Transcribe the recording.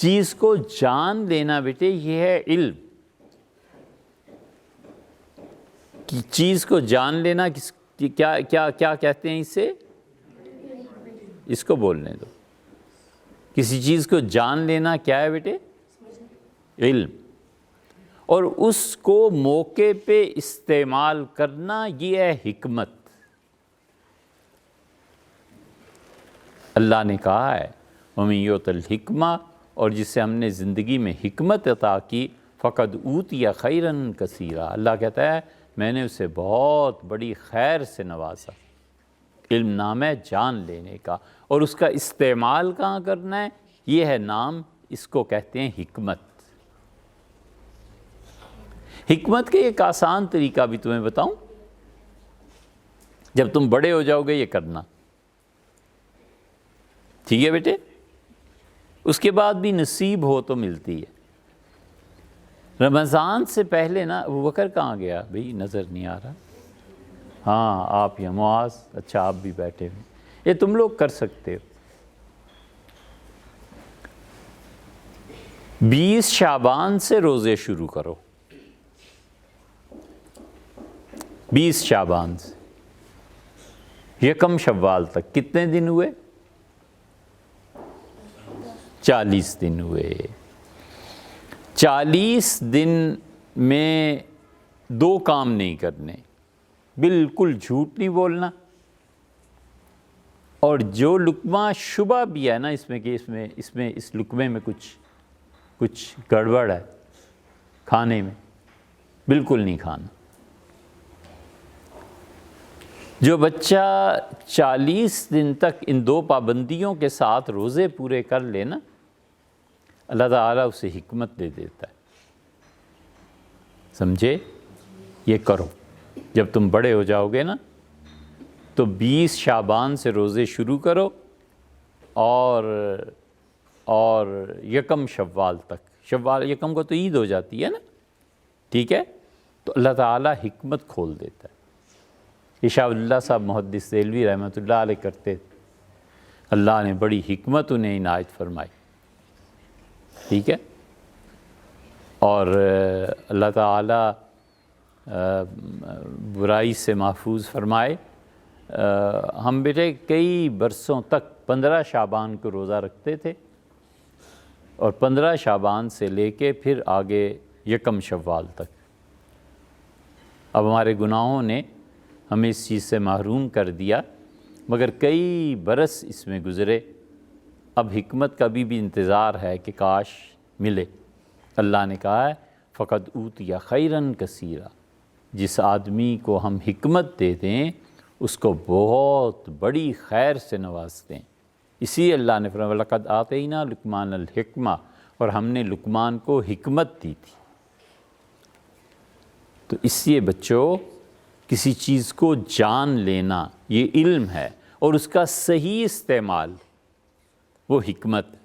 چیز کو جان لینا بیٹے یہ ہے علم. چیز کو جان لینا کیا کیا کیا کہتے ہیں اسے؟ اس کو بولنے دو. کسی چیز کو جان لینا کیا ہے بیٹے؟ علم. اور اس کو موقع پہ استعمال کرنا یہ ہے حکمت. اللہ نے کہا ہے وَمَن یُؤْتَ الْحِکْمَةَ، اور جسے ہم نے زندگی میں حکمت عطا کی فَقَدْ أُوتِیَ خَیْرًا کَثِیرًا، اللہ کہتا ہے میں نے اسے بہت بڑی خیر سے نوازا. علم نام ہے جان لینے کا، اور اس کا استعمال کہاں کرنا ہے یہ ہے نام، اس کو کہتے ہیں حکمت. حکمت کا ایک آسان طریقہ بھی تمہیں بتاؤں، جب تم بڑے ہو جاؤ گے یہ کرنا، ٹھیک ہے بیٹے؟ اس کے بعد بھی نصیب ہو تو ملتی ہے. رمضان سے پہلے نا ابو بکر کہاں گیا بھئی؟ نظر نہیں آ رہا. ہاں آپ یا معاذ، اچھا آپ بھی بیٹھے ہوئے، یہ تم لوگ کر سکتے ہو. 20 شعبان سے روزے شروع کرو. 20 شعبان سے 1 شوال تک کتنے دن ہوئے؟ 40 دن ہوئے. 40 دن میں 2 کام نہیں کرنے، بالکل جھوٹ نہیں بولنا، اور جو لقمہ شبہ بھی ہے نا اس میں کہ اس لقمے میں کچھ گڑبڑ ہے کھانے میں، بالکل نہیں کھانا. جو بچہ 40 دن تک ان 2 پابندیوں کے ساتھ روزے پورے کر لے نا، اللہ تعالیٰ اسے حکمت دے دیتا ہے. سمجھے؟ یہ کرو. جب تم بڑے ہو جاؤ گے نا تو 20 شعبان سے روزے شروع کرو، اور 1 شوال تک. شوال 1 کو تو عید ہو جاتی ہے نا، ٹھیک ہے؟ تو اللہ تعالیٰ حکمت کھول دیتا ہے. یہ شاہ اللہ صاحب محدث دہلوی رحمۃ اللہ علیہ کرتے تھے، اللہ نے بڑی حکمت انہیں عنایت فرمائی، ٹھیک ہے؟ اور اللہ تعالیٰ برائی سے محفوظ فرمائے. ہم بیٹے کئی برسوں تک 15 شعبان کو روزہ رکھتے تھے، اور 15 شعبان سے لے کے پھر آگے 1 شوال تک. اب ہمارے گناہوں نے ہمیں اس چیز سے محروم کر دیا، مگر کئی برس اس میں گزرے. اب حکمت کا بھی انتظار ہے کہ کاش ملے. اللہ نے کہا ہے فَقَدْ أُوتِیَ خَیْرًا کَثِیرًا، جس آدمی کو ہم حکمت دے دیں اس کو بہت بڑی خیر سے نوازتے ہیں. اسی اللہ نے فرمایا وَلَقَدْ آتَيْنَا لُقْمَانَ الْحِکْمَةَ، اور ہم نے لقمان کو حکمت دی تھی. تو اس لیے بچوں کسی چیز کو جان لینا یہ علم ہے، اور اس کا صحیح استعمال وہ حکمت ہے.